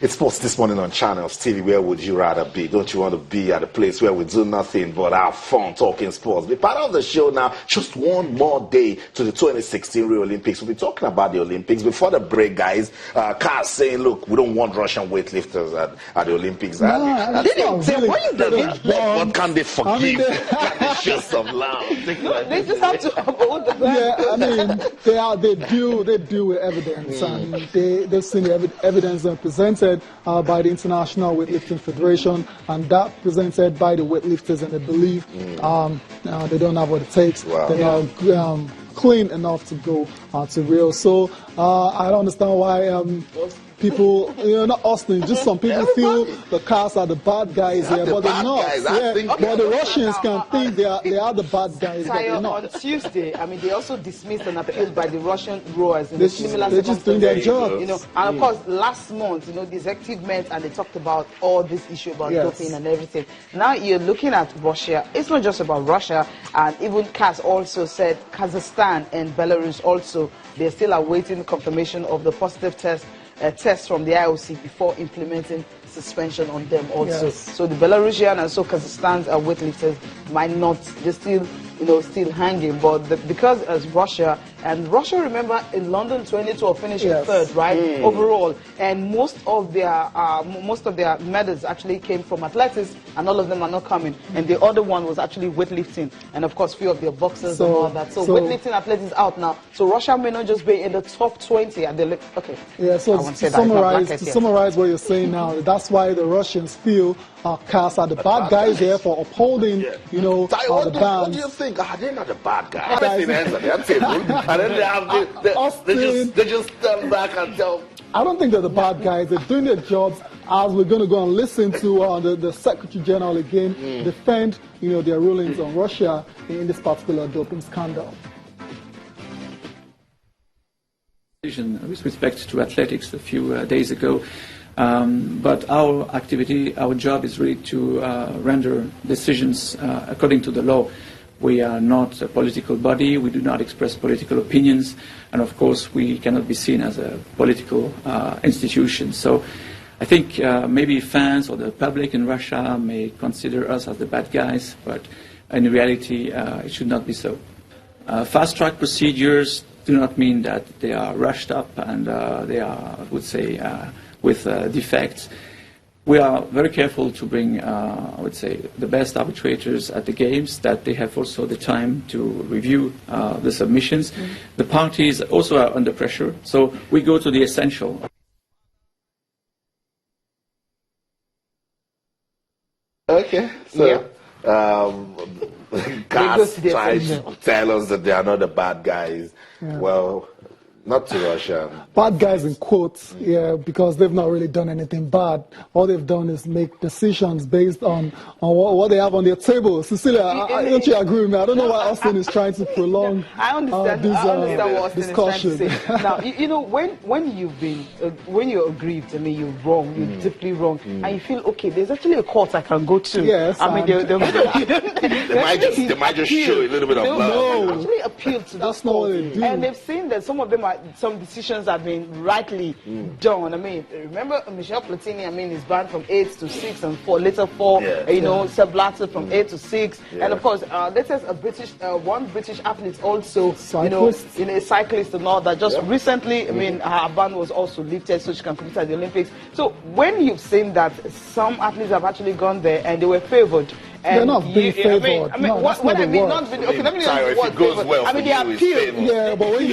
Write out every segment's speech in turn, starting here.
It's Sports This Morning on Channels TV. Where would you rather be? Don't you want to be at a place where we do nothing but have fun talking sports? Be part of the show now. Just one more day to the 2016 Rio Olympics. We'll be talking about the Olympics. Before the break, guys, Carl saying, look, we don't want Russian weightlifters at the Olympics. No, What can they forgive? I mean, can they show some love? They just have to uphold the brand. Yeah, I mean, they deal with evidence, and they've seen the evidence presented by the International Weightlifting Federation, and that presented by the weightlifters, and they believe they don't have what it takes. Wow. They're not clean enough to go to Rio. So I don't understand why people, not Austin, just some people feel the cars are the bad guys here, but they're not. But the Russians can think they are the bad guys, but they're not. On Tuesday, I mean, they also dismissed an appeal by the Russian rowers in similar they're just doing their job. And of course, last month, the executive met and they talked about all this issue about doping and everything. Now you're looking at Russia. It's not just about Russia, and even CAS also said Kazakhstan and Belarus also, they're still awaiting confirmation of the positive test from the IOC before implementing suspension on them also. So the Belarusian and so Kazakhstan's weightlifters might not, they're still still hanging, but because as Russia, remember in London 2012 finished third, right, overall, and most of their medals actually came from athletics, and all of them are not coming, and the other one was actually weightlifting, and of course few of their boxers and all that. So weightlifting athletics out now, so Russia may not just be in the top 20 at the to summarize what you're saying now, that's why the Russians feel CAS are the bad guys here for upholding the ban. What do you think? They're not the bad guys. Everything ends at their table, and then they just stand back and tell. I don't think they're the bad guys. They're doing their jobs, as we're going to go and listen to the Secretary General again defend their rulings on Russia in this particular doping scandal. With respect to athletics a few days ago, but our activity, our job is really to render decisions according to the law. We are not a political body, we do not express political opinions, and of course we cannot be seen as a political institution. So I think maybe fans or the public in Russia may consider us as the bad guys, but in reality it should not be so. Fast-track procedures do not mean that they are rushed up and they are, I would say, with defects. We are very careful to bring, I would say, the best arbitrators at the games, that they have also the time to review the submissions. The parties also are under pressure, so we go to the essential. Okay, so CAS tries to tell us that they are not the bad guys. Well, not to Russia. Bad guys in quotes, because they've not really done anything bad. All they've done is make decisions based on what they have on their table. Cecilia, don't you agree with me? I don't know why Austin is trying to prolong I understand what Austin discussion. is trying to say. Now, when you're aggrieved, I mean, you're wrong, you're deeply wrong, and you feel, okay, there's actually a court I can go to. Yes. I mean, they might just show a little bit of love. They actually appeal to That's not what they do. And they've seen that some decisions have been rightly done. I mean, remember Michel Platini, I mean, is banned from 8 to 6 and 4, later 4, Sepp Blatter from 8 to 6. And of course, there's one British athlete also, a cyclist and all that. Just recently, I mean, her ban was also lifted so she can compete at the Olympics. So when you've seen that some athletes have actually gone there and they were favored, they're not being favored. I mean, what I mean, not okay, let me use what favored. I mean, they appealed. Yeah, but when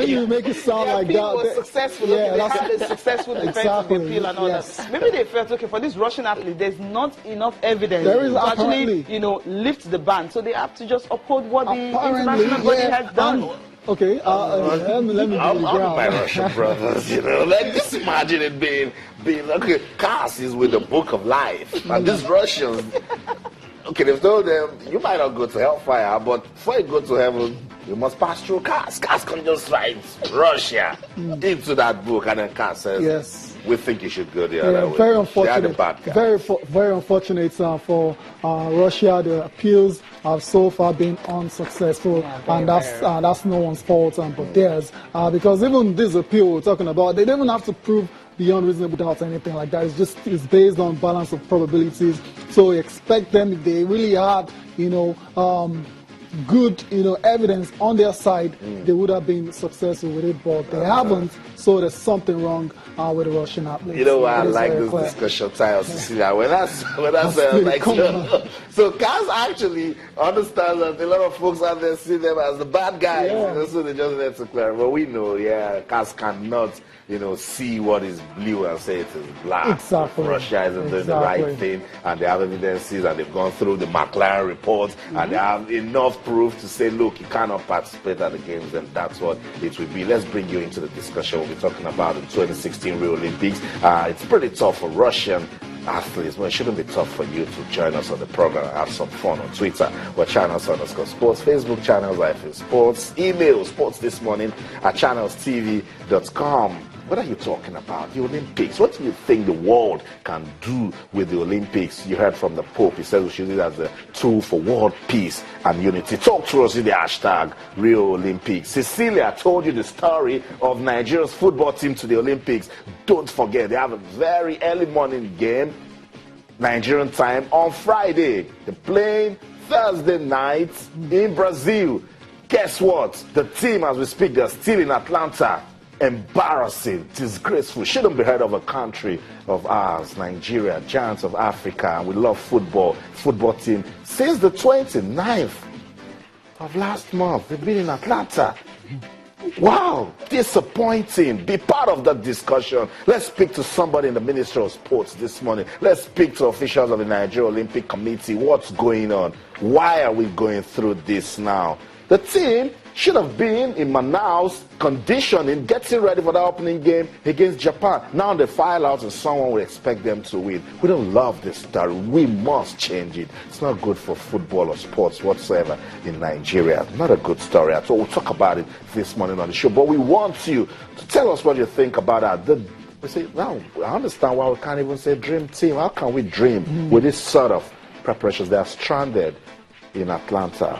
you make it sound like that, was successful. They had a successful defense of the appeal and all that. Maybe they felt, okay, for this Russian athlete, there's not enough evidence to actually, lift the ban. So they have to just uphold what the international body has done. Okay, let me do my Russian brothers, just imagine it being okay, CAS is with the book of life, and these Russians, okay, they've told them, you might not go to hellfire, but before you go to heaven, you must pass through CAS. CAS can just write Russia into that book, and then CAS says, yes, we think you should go the other way. Very unfortunate. They are the bad guys. Very unfortunate for Russia. The appeals have so far been unsuccessful, and that's no one's fault but theirs. Because even this appeal we're talking about, they don't even have to prove beyond reasonable doubt or anything like that. It's based on balance of probabilities. So expect them, if they really had, good, evidence on their side, they would have been successful with it, but they haven't. So there's something wrong with the Russian athletes. You know why I like this discussion, Tayo, Cecilia? When I say like, so CAS actually understands that a lot of folks out there see them as the bad guys. So they just let to clear. But we know, CAS cannot, see what is blue and say it is black. Exactly. Russia isn't doing the right thing, and they have evidences, and they've gone through the McLaren report, and they have enough proof to say, look, you cannot participate at the games, and that's what it will be. Let's bring you into the discussion. We'll be talking about the 2016 Rio Olympics. It's pretty tough for Russian athletes. Well, it shouldn't be tough for you to join us on the program and have some fun on Twitter. We're channels_sports, Facebook channels, IFL Sports, email sportsthismorning@channelstv.com. What are you talking about? The Olympics. What do you think the world can do with the Olympics? You heard from the Pope. He says we should use it as a tool for world peace and unity. Talk to us with the hashtag Rio Olympics. Cecilia told you the story of Nigeria's football team to the Olympics. Don't forget, they have a very early morning game, Nigerian time, on Friday. They're playing Thursday night in Brazil. Guess what? The team, as we speak, they're still in Atlanta. Embarrassing, disgraceful, shouldn't be heard of a country of ours, Nigeria, giants of Africa, and we love football team. Since the 29th of last month, they've been in Atlanta. Wow, disappointing. Be part of that discussion. Let's speak to somebody in the Ministry of Sports this morning. Let's speak to officials of the Nigeria Olympic Committee. What's going on? Why are we going through this now? The team should have been in Manaus conditioning, getting ready for the opening game against Japan. Now they file out and someone will expect them to win. We don't love this story. We must change it. It's not good for football or sports whatsoever in Nigeria. Not a good story at all. We'll talk about it this morning on the show. But we want you to tell us what you think about that. We say, now, I understand why we can't even say dream team. How can we dream with this sort of preparations? They are stranded in Atlanta.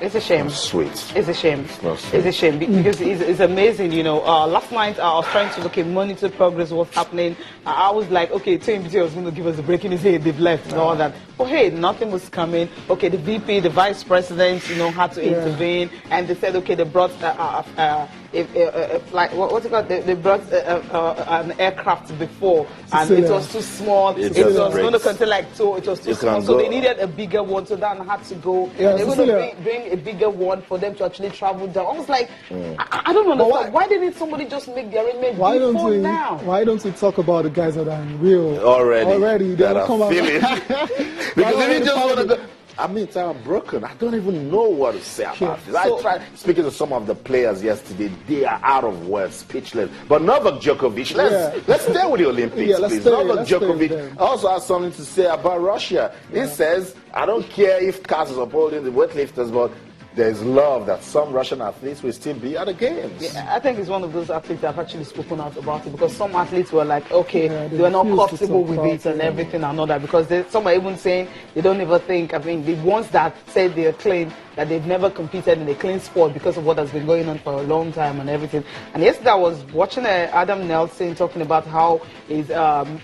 It's a shame. Sweet. It's a shame. It's a shame because it's amazing. Last night I was trying to monitor progress, what's happening. I was like, okay, TMBT was going to give us the breaking news. Hey, they've left and all that. But hey, nothing was coming. Okay, the VP, the vice president, had to intervene, and they said, okay, they brought what's it called? They brought an aircraft before, and it was too small. It was going to contain like two. It was too small, so they needed a bigger one. So that had to go. Yeah, they were going to bring a bigger one for them to actually travel down. I was like, I don't understand. Why didn't somebody just make the arrangement before now? Why don't we talk about the guys that are in Rio already? They will come out. Because they didn't just want to go. I mean, I'm broken. I don't even know what to say about this. I tried speaking to some of the players yesterday. They are out of words, speechless. But Novak Djokovic, let's stay with the Olympics, please. Novak Djokovic also has something to say about Russia. He says, I don't care if CAS is upholding the weightlifters, but there's love that some Russian athletes will still be at the games. Yeah, I think it's one of those athletes that have actually spoken out about it, because some athletes were like, okay, they were not comfortable with it and everything and all that, because some are even saying they don't even think, the ones that said they are clean, that they've never competed in a clean sport because of what has been going on for a long time and everything. And yesterday I was watching Adam Nelson talking about how his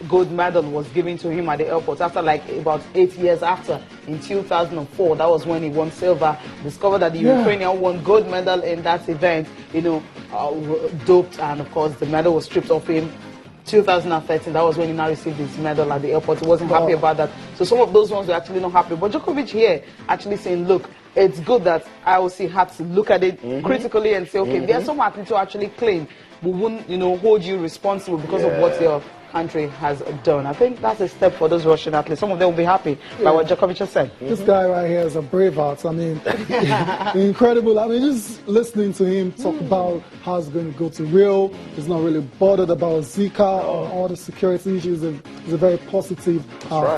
gold medal was given to him at the airport after about 8 years after, in 2004. That was when he won silver. Discovered that the Ukrainian won gold medal in that event, doped, and of course the medal was stripped off him. 2013, that was when he now received his medal at the airport. He wasn't happy about that. So some of those ones were actually not happy. But Djokovic here actually saying, look, it's good that IOC had to look at it critically and say, okay, there are some athletes who actually claim we wouldn't, hold you responsible because of what your country has done. I think that's a step for those Russian athletes. Some of them will be happy by what Djokovic has said. This guy right here is a braveheart. Incredible. Just listening to him talk about how he's going to go to Rio. He's not really bothered about Zika or all the security issues. He's a very positive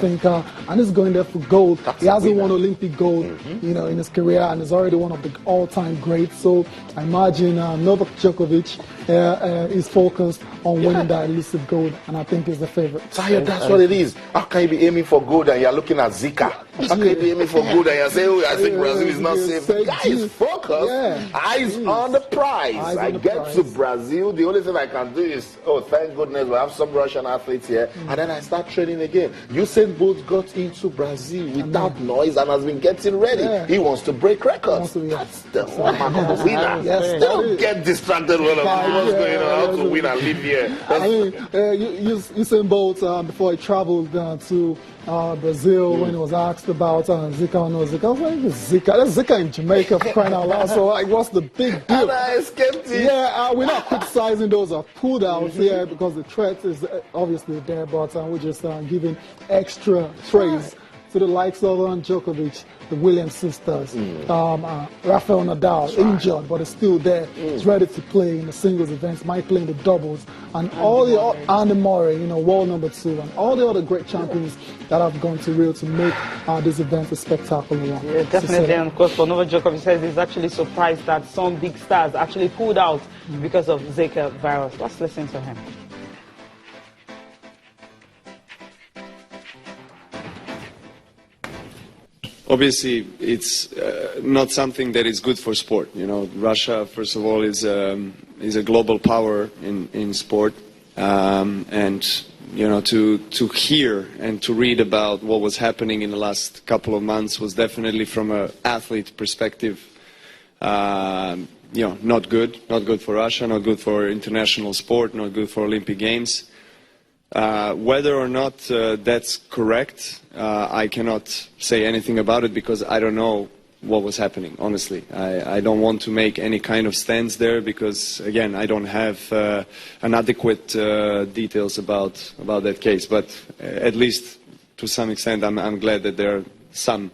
thinker, and he's going there for gold. He hasn't won Olympic gold, in his career, and is already one of the all-time greats. So I imagine Novak Djokovic is focused on winning that elusive gold, and I think is the favorite. That's what it is. How can you be aiming for gold and you're looking at Zika? How can you be aiming for gold and you're saying, oh, I think Brazil is not safe? The guy is focused, eyes on the prize. I get to Brazil, the only thing I can do is, oh, thank goodness we have some Russian athletes here, and then I start training again. Usain Bolt got into Brazil without noise and has been getting ready. He wants to break records. That's the winner. Don't get distracted with what's going on, how to win and live here. I mean, Usain Bolt, before he traveled to Brazil, when he was asked about Zika or no Zika, I was like, Zika? There's Zika in Jamaica, for crying out loud. So, like, what's the big deal? And I escaped it. Yeah, we're not criticizing those who pulled out here because the threat is obviously there, but we're just giving extra praise to the likes of Djokovic, the Williams sisters, Rafael Nadal, injured, but is still there. He's ready to play in the singles events, might play in the doubles, and all the Andy Murray, world number 2, and all the other great champions that have gone to Rio to make this event a spectacular one. Yeah, definitely. And of course, for Novak Djokovic says he's actually surprised that some big stars actually pulled out because of Zika virus. Let's listen to him. Obviously, it's not something that is good for sport. Russia, first of all, is a global power in sport, and to hear and to read about what was happening in the last couple of months was definitely, from an athlete perspective, not good for Russia, not good for international sport, not good for Olympic Games. Whether or not that's correct, I cannot say anything about it because I don't know what was happening, honestly. I don't want to make any kind of stance there because, again, I don't have an adequate details about that case. But at least to some extent, I'm glad that there are some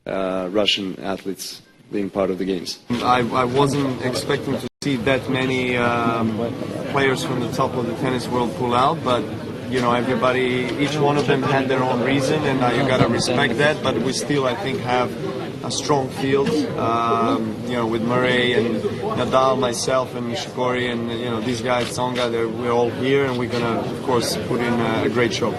Russian athletes being part of the games. I wasn't expecting to see that many players from the top of the tennis world pull out, but everybody, each one of them had their own reason, and you gotta respect that. But we still, I think, have a strong field, with Murray and Nadal, myself, and Nishikori, and these guys, Tsonga. We're all here, and we're gonna, of course, put in a great show.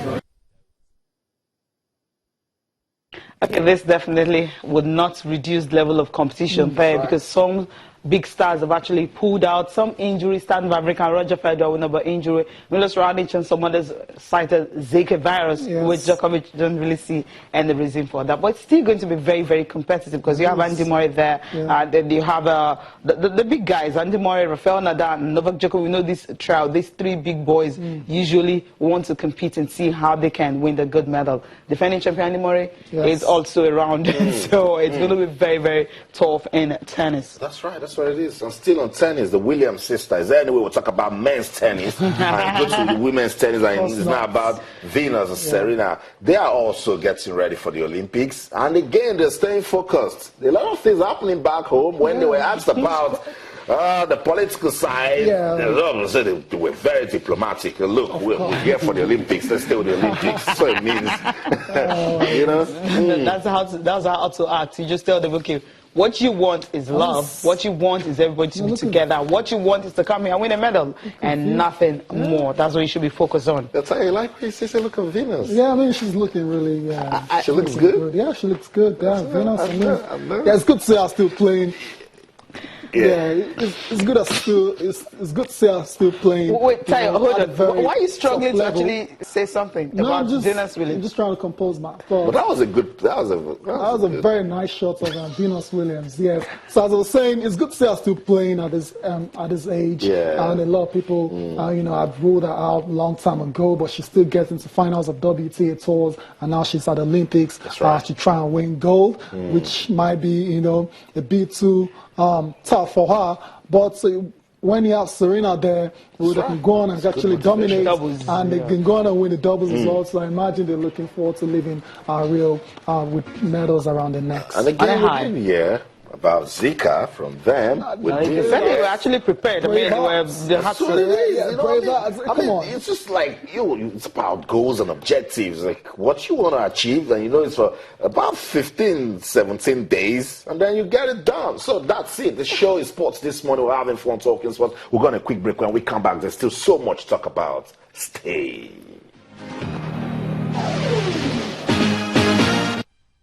Okay, this definitely would not reduce the level of competition there because some big stars have actually pulled out. Some injuries, Stan Wawrinka and Roger Federer with number injury. Milos Raonic and some others cited Zika virus, which Djokovic don't really see any reason for that. But it's still going to be very, very competitive because you have Andy Murray there, then you have the big guys, Andy Murray, Rafael Nadal, and Novak Djokovic. We know this trial, these three big boys usually want to compete and see how they can win the gold medal. Defending champion Andy Murray is also around, so it's going to be very, very tough in tennis. That's right. That's what it is. And still on tennis, the Williams sisters. Anyway, we'll talk about men's tennis and go to the women's tennis, and it's now about Venus and Serena. They are also getting ready for the Olympics, and again, they're staying focused. A lot of things happening back home. When they were asked about the political side, they were very diplomatic. Look, we're here for the Olympics. Let's stay with the Olympics. So it means, That's how to act. You just tell them, okay, what you want is love. What you want is everybody to be together. What you want is to come here and win a medal and nothing more. That's what you should be focused on. That's how you like what you say. Look at Venus. Yeah, I mean, she's looking really... she looks good? Yeah, she looks good. Yeah, Venus. It's good to see her still playing. It's good to see her still playing. Wait, Tayo, hold on. Why are you struggling to actually say something about Venus Williams? I'm just trying to compose my thoughts. But that was a good. That was a very nice shot of Venus Williams. Yes. So as I was saying, it's good to see her still playing at this age. Yeah. And a lot of people, have ruled her out a long time ago, but she still gets into finals of WTA tours, and now she's at the Olympics. That's right. She try and win gold, which might be a bit too tough for her, but when you have Serena there, they can go on and actually dominate, and they can go on and win the doubles as well. So I imagine they're looking forward to living Rio with medals around their necks. And again, about Zika from them. They said they were actually prepared. I mean, they had That's what it is. Come on. It's just like it's about goals and objectives, like what you want to achieve, and it's for about 15, 17 days, and then you get it done. So that's it. The show is sports this morning. We're having fun talking sports. We're going to a quick break. When we come back, there's still so much to talk about. Stay.